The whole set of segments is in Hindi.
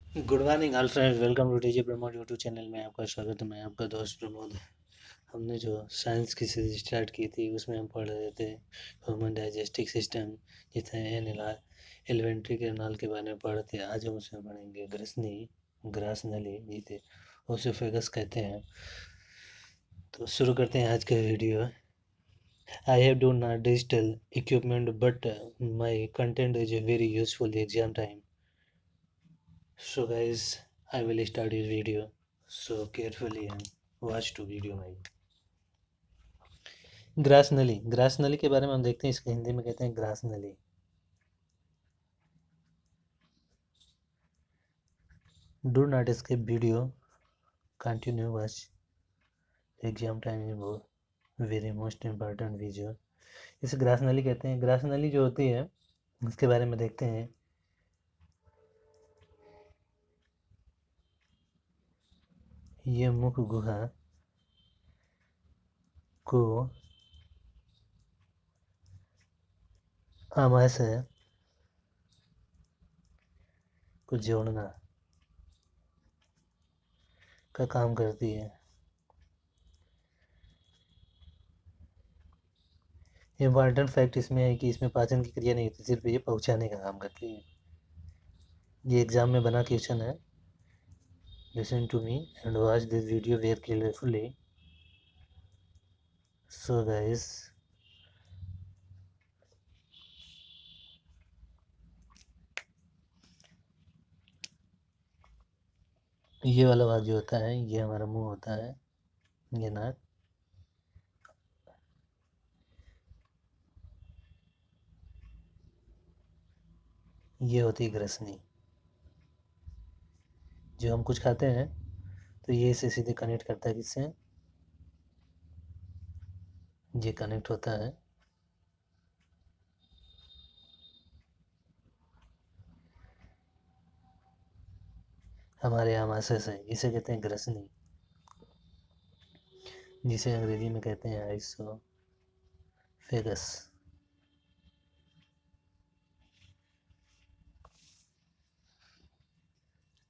Good morning all friends, welcome two DJ Pramod YouTube channel में आपका स्वागत है। मैं आपका दोस्त प्रमोद। हमने जो साइंस की सीरीज स्टार्ट की थी उसमें हम पढ़ रहे थे ह्यूमन डाइजेस्टिव सिस्टम, जिसे एलिमेंट्री कैनाल के बारे में पढ़े थे। आज हम उसमें पढ़ेंगे ग्रसनी, ग्रास नली जिसे ओसोफेगस कहते हैं। तो शुरू करते हैं आज का video. I have do not digital equipment but my content is very useful exam time. So guys, I will start this video. So carefully and watch to video my। Grass नली, ग्रास नली के बारे में हम देखते हैं। इसके हिंदी में कहते हैं ग्रास नली। Do not skip video, continue watch, exam time is very most important video. इसे ग्रास नली कहते हैं। ग्रास नली जो होती है उसके बारे में देखते हैं। ये मुख गुहा को आमाशय को जोड़ना का काम करती है। इम्पॉर्टेंट फैक्ट इसमें है कि इसमें पाचन की क्रिया नहीं होती, सिर्फ ये पहुंचाने का काम करती है। ये एग्जाम में बना क्वेश्चन है। Listen to me and watch this video very carefully. So guys, ये वाला भाग जो होता है ये हमारा मुंह होता है, ये नाक। ये होती है ग्रसनी। जो हम कुछ खाते हैं तो ये इसे सीधे कनेक्ट करता है। किससे? ये कनेक्ट होता है हमारे आमाशय से। इसे कहते हैं ग्रसनी, जिसे अंग्रेजी में कहते हैं आइसोफेगस।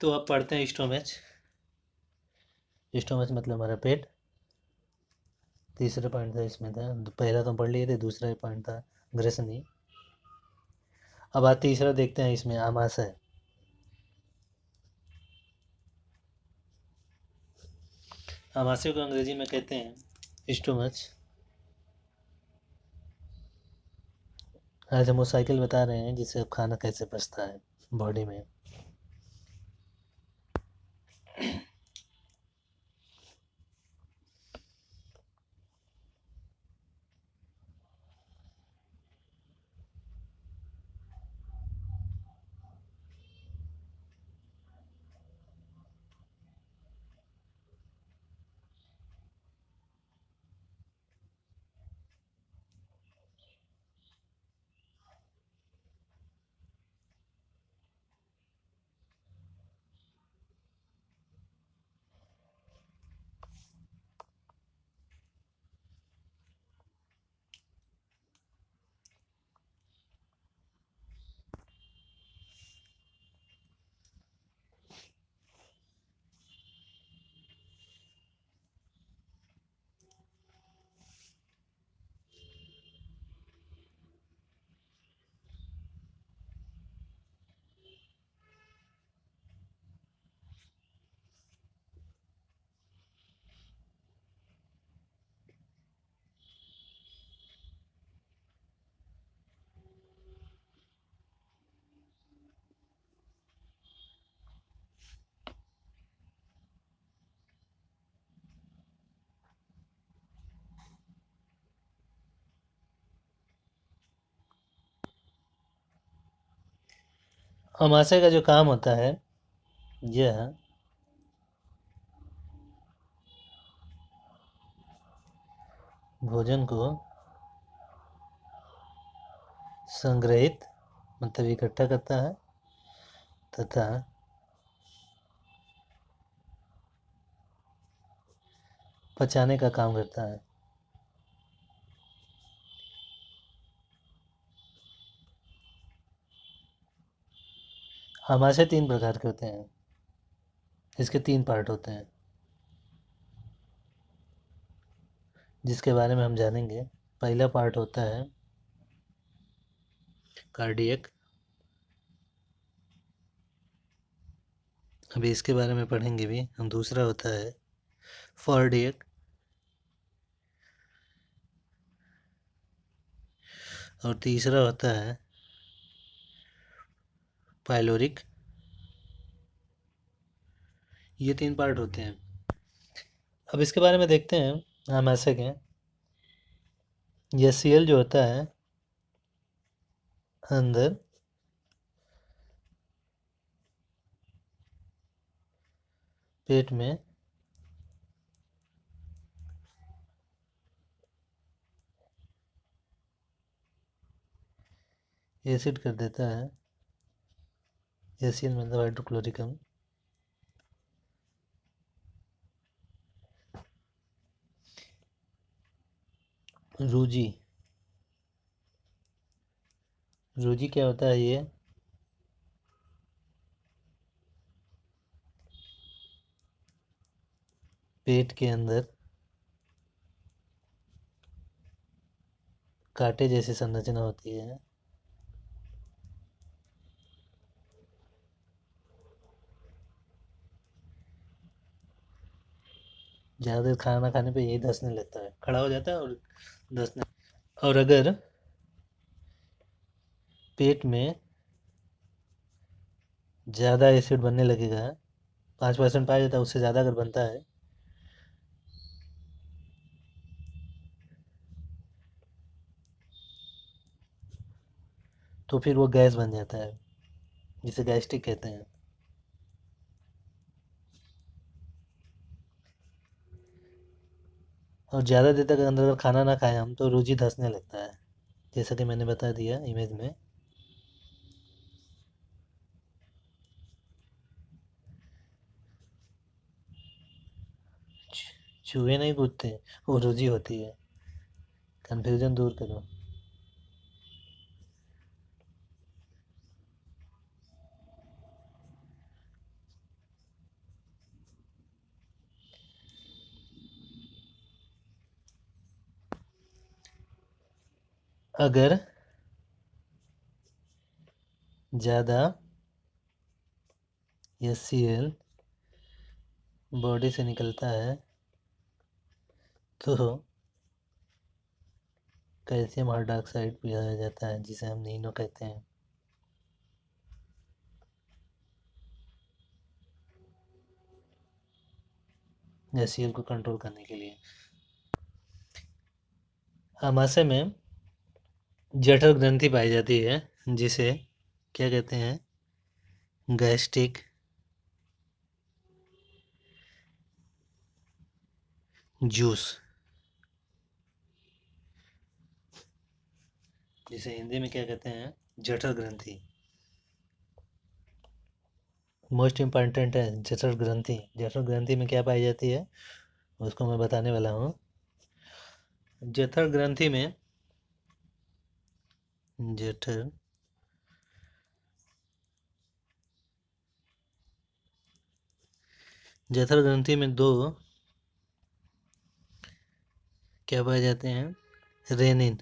तो अब पढ़ते हैं स्टोमच। स्टोमच मतलब हमारा पेट। तीसरा पॉइंट था इसमें था, पहला तो पढ़ लिए थे, दूसरा पॉइंट था ग्रसनी। अब आज तीसरा देखते हैं इसमें आमाशय। आमाशय को अंग्रेजी में कहते हैं स्टोमच। आज हम वो साइकिल बता रहे हैं जिससे खाना कैसे पचता है बॉडी में। आमाशय का जो काम होता है यह भोजन को संग्रहित मतलब इकट्ठा करता है तथा पचाने का काम करता है। आमाशय तीन प्रकार के होते हैं। इसके 3 पार्ट होते हैं जिसके बारे में हम जानेंगे। पहला पार्ट होता है कार्डियक, अभी इसके बारे में पढ़ेंगे भी हम। दूसरा होता है फॉर्डियक, और तीसरा होता है पाइलोरिक। ये 3 पार्ट होते हैं। अब इसके बारे में देखते हैं हम ऐसे कहें, ये सीएल जो होता है अंदर पेट में एसिड कर देता है, एसीएल मतलब हाइड्रोक्लोरिक अम्ल। रूजी, रूजी क्या होता है? ये पेट के अंदर कांटे जैसी संरचना होती है, ज़्यादा देर खाना खाने पे यही धंसने लगता है, खड़ा हो जाता है और धंसने। और अगर पेट में ज़्यादा एसिड बनने लगेगा, 5% पाया जाता है, उससे ज़्यादा अगर बनता है तो फिर वो गैस बन जाता है, जिसे गैस्ट्रिक कहते हैं। और ज़्यादा देर तक अंदर अगर खाना ना खाएं हम तो रूजी धंसने लगता है, जैसा कि मैंने बता दिया इमेज में। चूहे नहीं कूदते, वो रूजी होती है। कंफ्यूजन दूर करो। अगर ज़्यादा HCl बॉडी से निकलता है तो कैल्शियम हाइड्रोक्साइड पिघलाया जाता है, जिसे हम नीनो कहते हैं। HCl को कंट्रोल करने के लिए। आमाशय में जठर ग्रंथि पाई जाती है, जिसे क्या कहते हैं? गैस्ट्रिक जूस, जिसे हिंदी में क्या कहते हैं? जठर ग्रंथि। मोस्ट इम्पॉर्टेंट है जठर ग्रंथि। जठर ग्रंथि में क्या पाई जाती है उसको मैं बताने वाला हूँ। जठर ग्रंथि में जठर जठर ग्रंथि में 2 क्या पाए जाते हैं? रेनिन,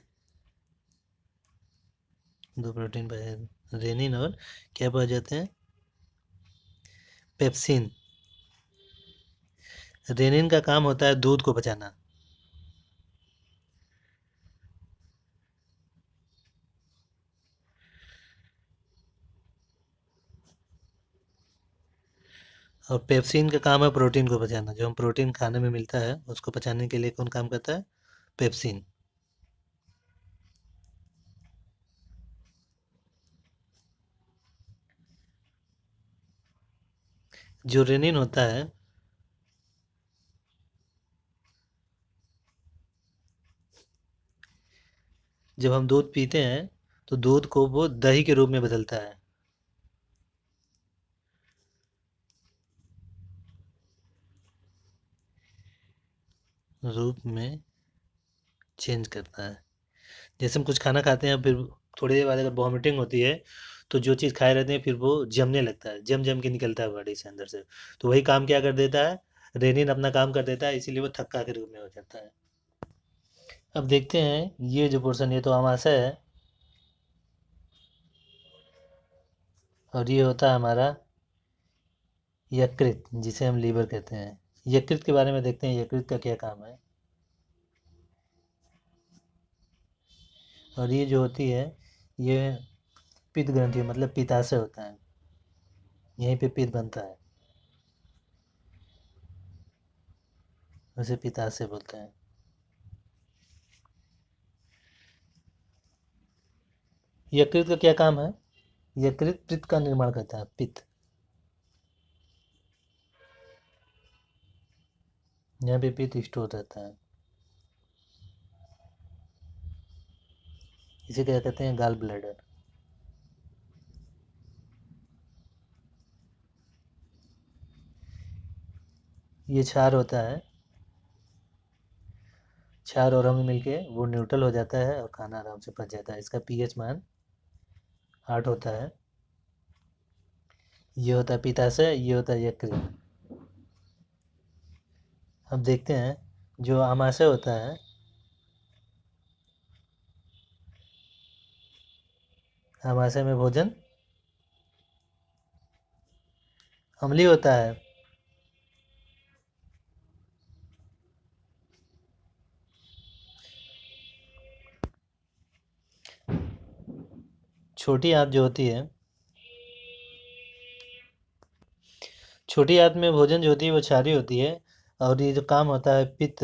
2 प्रोटीन पाए जाते हैं, रेनिन और क्या पाए जाते हैं? पेप्सिन। रेनिन का काम होता है दूध को पचाना, और पेप्सिन का काम है प्रोटीन को पचाना। जो हम प्रोटीन खाने में मिलता है उसको पचाने के लिए कौन काम करता है? पेप्सिन। जो रेनिन होता है जब हम दूध पीते हैं तो दूध को वो दही के रूप में बदलता है, रूप में चेंज करता है। जैसे हम कुछ खाना खाते हैं फिर थोड़ी देर बाद अगर वॉमिटिंग होती है तो जो चीज़ खाए रहते हैं फिर वो जमने लगता है, जम जम के निकलता है बॉडी से अंदर से। तो वही काम क्या कर देता है, रेनिन अपना काम कर देता है, इसीलिए वो थक्का के रूप में हो जाता है। अब देखते हैं ये जो पोर्शन, ये तो अमाशय है और ये होता है हमारा यकृत, जिसे हम लीवर कहते हैं। यकृत के बारे में देखते हैं, यकृत का क्या काम है। और ये जो होती है, ये पित्त ग्रंथि, मतलब पित्ताशय होता है, यहीं पे पित्त बनता है, उसे पित्ताशय बोलते हैं। यकृत का क्या काम है, यकृत पित्त का निर्माण करता है, पित्त, यहाँ पे पित्त स्टोर रहता है, इसे क्या कहते हैं, गाल ब्लैडर। ये क्षार होता है, क्षार और अम्ल मिलके वो न्यूट्रल हो जाता है और खाना आराम से पच जाता है। इसका पीएच मान 8 होता है। ये होता है पित्ताशय, ये होता है यकृत। अब देखते हैं जो आमाशय होता है, आमाशय में भोजन अम्लीय होता है। छोटी आंत जो होती है, छोटी आंत में भोजन जो होती है वो क्षारीय होती है। और ये जो काम होता है पित्त,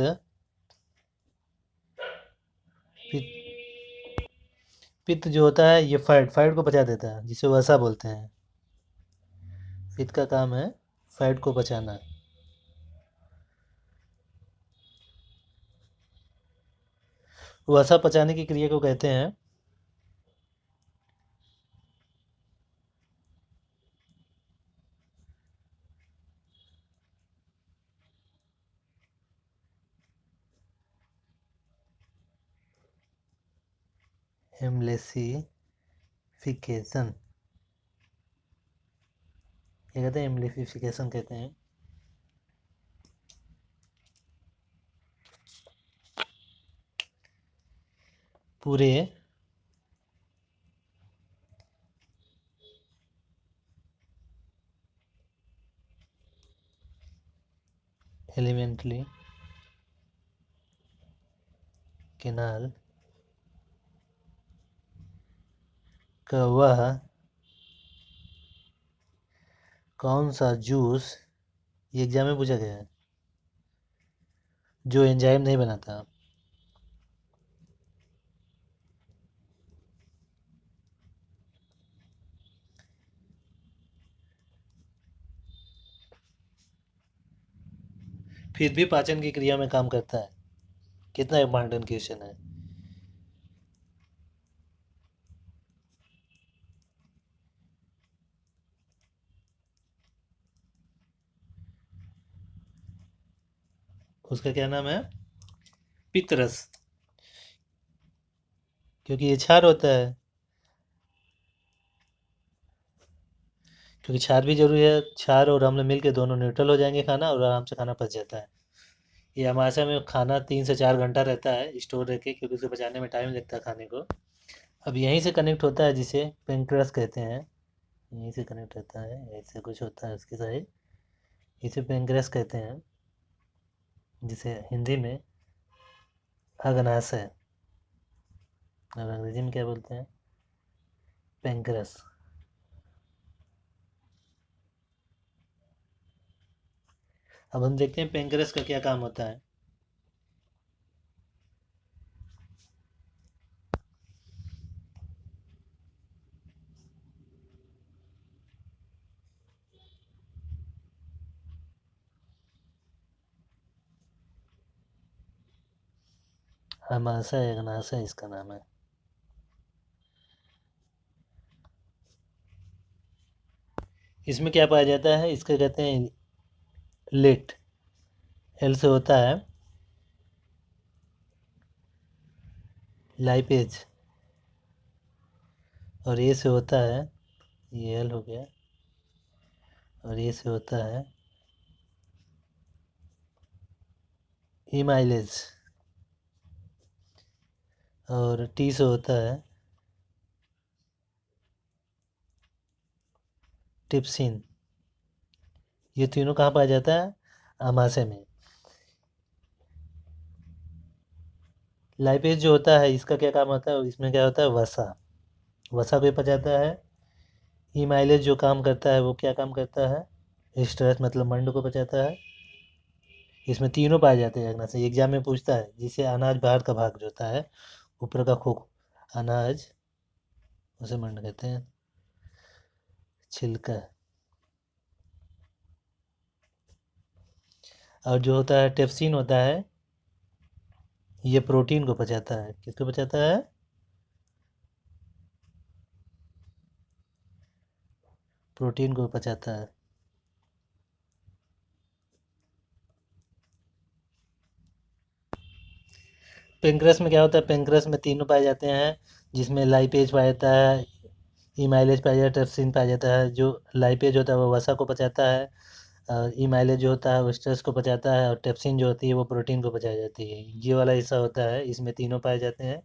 पित्त पित्त जो होता है ये फैट फैट को पचा देता है, जिसे वसा बोलते हैं। पित्त का काम है फैट को पचाना। वसा पचाने की क्रिया को कहते हैं एम्लेसिफिकेशन, ये कहते हैं एम्लेसिफिकेशन कहते हैं। पूरे एलिमेंट्री केनाल का वह कौन सा जूस, ये एग्जाम में पूछा गया है, जो एंजाइम नहीं बनाता। फिर भी पाचन की क्रिया में काम करता है। कितना इम्पोर्टेंट क्वेश्चन है। उसका क्या नाम है, पितरस, क्योंकि ये क्षार होता है, क्योंकि क्षार भी जरूरी है। क्षार और अम्ल मिल के दोनों न्यूट्रल हो जाएंगे खाना, और आराम से खाना पच जाता है। ये हमाशा में खाना 3 से 4 घंटा रहता है स्टोर रह के, क्योंकि उसे पचाने में टाइम लगता है खाने को। अब यहीं से कनेक्ट होता है, जिसे पेंक्रेस कहते हैं, यहीं से कनेक्ट रहता है, ऐसे कुछ होता है उसकी साइड, इसे पेंक्रेस कहते हैं, जिसे हिंदी में अग्नाशय और अंग्रेजी में क्या बोलते हैं, पेंक्रेस। अब हम देखते हैं पेंक्रेस का क्या काम होता है। अमाशय अग्नाशय इसका नाम है। इसमें क्या पाया जाता है, इसका कहते हैं लेट, एल से होता है लाइपेज और ए से होता है ये एल हो गया, और ये से होता है ई माइलेज, और टी से होता है टिप्सिन। ये तीनों कहाँ पाया जाता है? अमाशय में। लाइपेज जो होता है इसका क्या काम होता है? इसमें क्या होता है? वसा। वसा को पाया जाता है। ई माइलेज जो काम करता है वो क्या काम करता है? स्ट्रेस मतलब मंड को बचाता है। इसमें तीनों पाए जाते हैं अग्नाशय से। एग्जाम में पूछता है, जिसे अनाज बाहर का भाग जो होता है, ऊपर का खोख अनाज, उसे मंड कहते हैं। छिलका। और जो होता है टेप्सिन होता है, ये प्रोटीन को पचाता है। किसको पचाता है? प्रोटीन को पचाता है। पेंक्रेस में क्या होता है? पेंक्रेस में तीनों पाए जाते हैं, जिसमें लाइपेज पाया जाता है, इमाइलेज पाया जाता है, ट्रिप्सिन पाया जाता है। जो लाइपेज होता है वो वसा को पचाता है, और इमाइलेज जो होता है वो स्ट्रेस को पचाता है, और ट्रिप्सिन जो होती है वो प्रोटीन को पचाई जाती है। ये वाला हिस्सा होता है, इसमें तीनों पाए जाते हैं।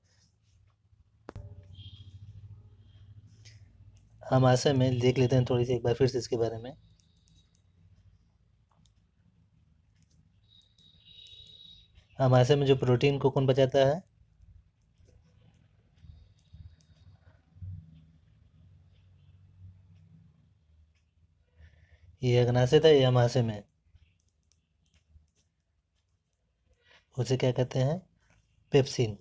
हम आशा में देख लेते हैं थोड़ी सी एक बार फिर से इसके बारे में। आमाशय में जो प्रोटीन को कौन पचाता है? ये अग्नाशय था, ये आमाशय में। उसे क्या कहते हैं? पेप्सिन।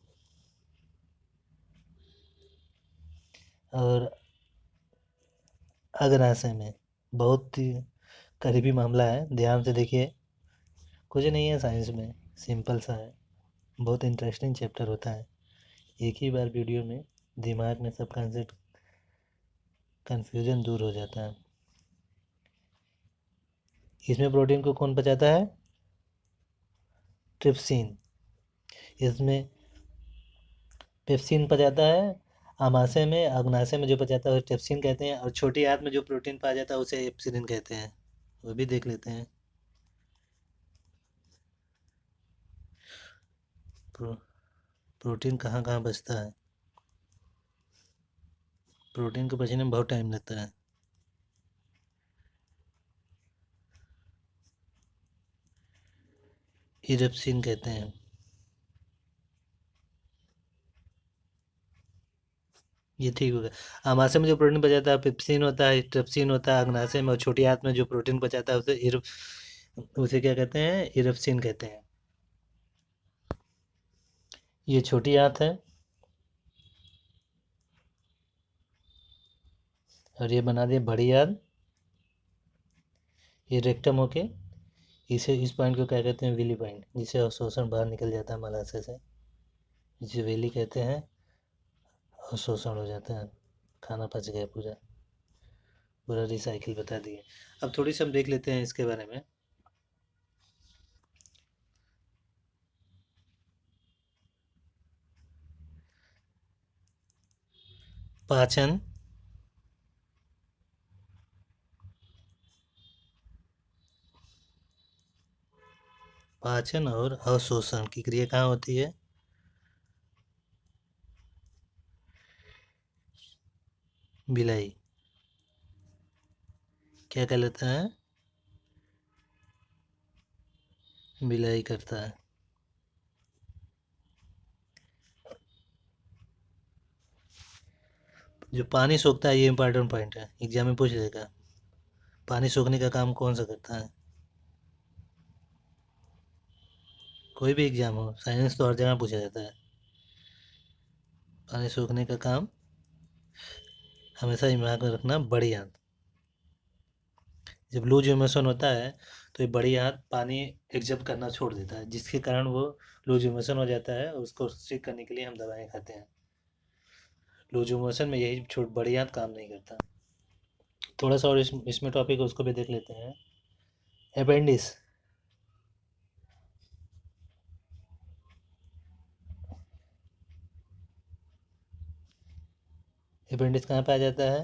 और अग्नाशय में बहुत ही करीबी मामला है, ध्यान से देखिए। कुछ नहीं है साइंस में, सिंपल सा है। बहुत इंटरेस्टिंग चैप्टर होता है। एक ही बार वीडियो में दिमाग में सब कंसेप्ट कन्फ्यूजन दूर हो जाता है। इसमें प्रोटीन को कौन पचाता है? ट्रिप्सिन। इसमें पेप्सिन पचाता है आमाशय में। अग्नाशय में जो पचाता है उसे ट्रिप्सिन कहते हैं, और छोटी आंत में जो प्रोटीन पाया जाता है उसे एप्सिलिन कहते हैं। वो भी देख लेते हैं। प्रो, प्रोटीन कहाँ कहाँ बचता है? प्रोटीन को बचने में बहुत टाइम लगता है। इरेप्सिन कहते हैं। ये ठीक हो गया। आमाशय में जो प्रोटीन बचाता है पेप्सिन होता है, ट्रिप्सिन होता है अग्नाशय में, और छोटी आंत में जो प्रोटीन बचाता है उसे क्या कहते हैं? इरेप्सिन कहते हैं। ये छोटी आंत है, और ये बना दिया बड़ी आंत। ये रेक्टम होके इस पॉइंट को क्या कहते हैं? विली पॉइंट, जिसे अवशोषण बाहर निकल जाता है मलाशय से, जिसे वेली कहते हैं। अवशोषण हो जाता है, खाना पच गया पूरा। पूरा रिसाइकिल बता दिए। अब थोड़ी सी हम देख लेते हैं इसके बारे में। पाचन, पाचन और अवशोषण की क्रिया कहाँ होती है? बिलाई। क्या कहलाता है? बिलाई करता है। जो पानी सोखता है, ये इंपॉर्टेंट पॉइंट है, एग्जाम में पूछ लेगा। पानी सोखने का काम कौन सा करता है? कोई भी एग्जाम हो, साइंस तो हर जगह पूछा जाता है। पानी सोखने का काम हमेशा दिमाग में रखना, बड़ी आंत। जब लूज इमोशन होता है तो ये बड़ी आंत पानी एग्जब करना छोड़ देता है, जिसके कारण वो लूज इमोशन हो जाता है, और उसको ठीक करने के लिए हम दवाएं खाते हैं। लूज इमोशन में यही छोट बड़ी आंत काम नहीं करता। थोड़ा सा और इसमें टॉपिक है, उसको भी देख लेते हैं। अपेंडिस। अपेंडिस कहाँ पाया जाता है?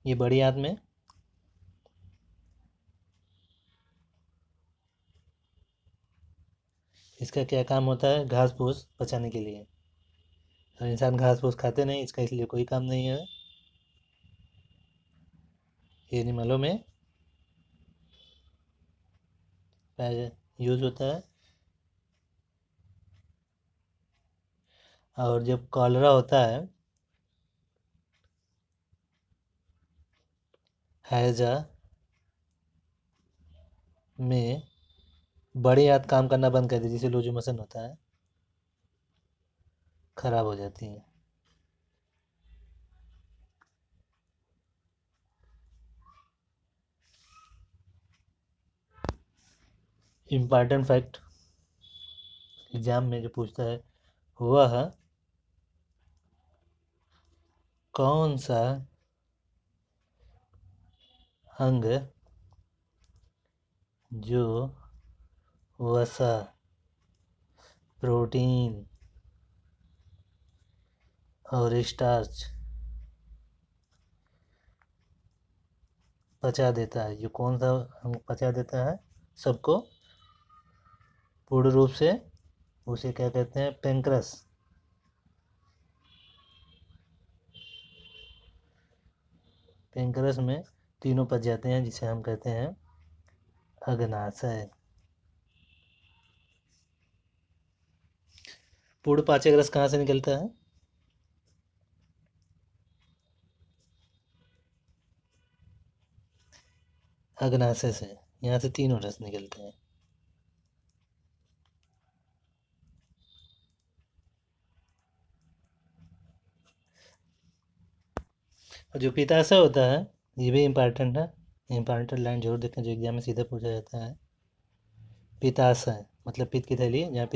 ये बड़ी आंत में इसका क्या काम होता है? घास फूस पचाने के लिए। और इंसान घास फूस खाते नहीं, इसका इसलिए कोई काम नहीं है। ये एनिमलों में यूज होता है। और जब कॉलरा होता है, हैजा में बड़ी आंत काम करना बंद कर दी, जिसे लूज मोशन होता है, खराब हो जाती है। इम्पॉर्टेंट फैक्ट एग्जाम में जो पूछता है, वह कौन सा अंग जो वसा, प्रोटीन और स्टार्च पचा देता है, जो कौन सा अंग पचा देता है सबको पूर्ण रूप से, उसे क्या कहते हैं? पेंक्रस। पेंक्रस में तीनों पच जाते हैं, जिसे हम कहते हैं अग्नाशय। पूर्ण पाचक रस कहाँ से निकलता है? अग्नाशय से। यहाँ से तीनों रस निकलते हैं। और जो पित्ताशय होता है, ये भी इम्पॉर्टेंट है। इम्पॉर्टेंट लाइन जरूर देखें, जो एग्जाम में सीधा पूछा जाता है। पित्ताशय मतलब पित्त की थैली, जहाँ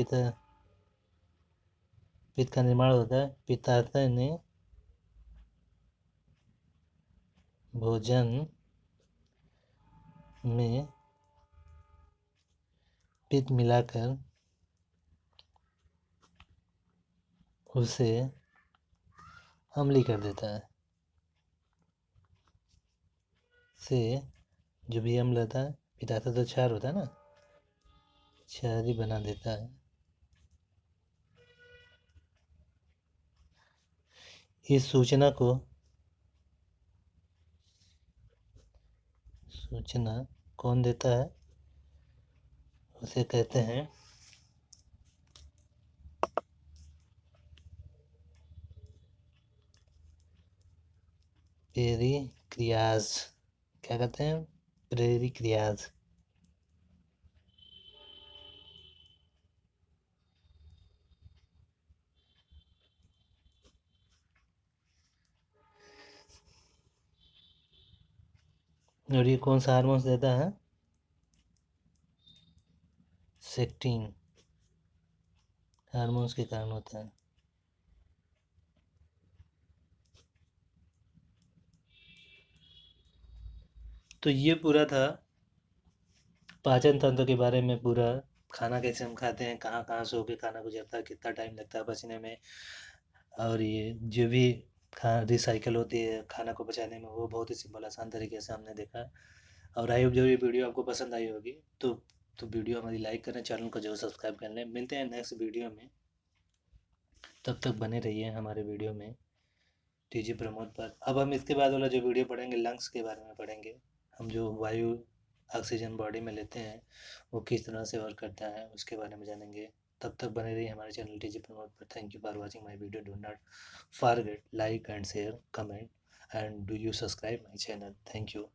पित्त का निर्माण होता है। पित्ताशय ने भोजन में पित्त मिलाकर उसे अम्लीय कर देता है। से जो भी अम्ल रहता है, पित्ताशय तो क्षार होता है ना, क्षारी बना देता है। इस सूचना कौन देता है? उसे कहते हैं पेरिक्रियाज। क्या कहते हैं? पेरिक्रियाज। और ये कौन सा हार्मोन्स देता है? सेक्टिन हार्मोन्स के कारण होता है। तो ये पूरा था पाचन तंत्र के बारे में। पूरा खाना कैसे हम खाते हैं, कहाँ कहाँ सो के खाना गुजरता है, कितना टाइम लगता है पचने में, और ये जो भी खा रिसाइकल होती है खाना को बचाने में, वो बहुत ही सिंपल आसान तरीके से हमने देखा। और आई होप जो ये वीडियो आपको पसंद आई होगी, तो वीडियो हमारी लाइक करें, चैनल को जरूर सब्सक्राइब कर लें। मिलते हैं नेक्स्ट वीडियो में, तब तक बने रहिए हमारे वीडियो में टीजी प्रमोद पर। अब हम इसके बाद वाला जो वीडियो पढ़ेंगे, लंग्स के बारे में पढ़ेंगे। हम जो वायु ऑक्सीजन बॉडी में लेते हैं, वो किस तरह से वर्क करता है, उसके बारे में जानेंगे। तब तक बने रहिए हमारे चैनल टीजी प्रमोद पर। Thank you for watching my video. Do not forget like and share, comment, and do you subscribe my channel. Thank you.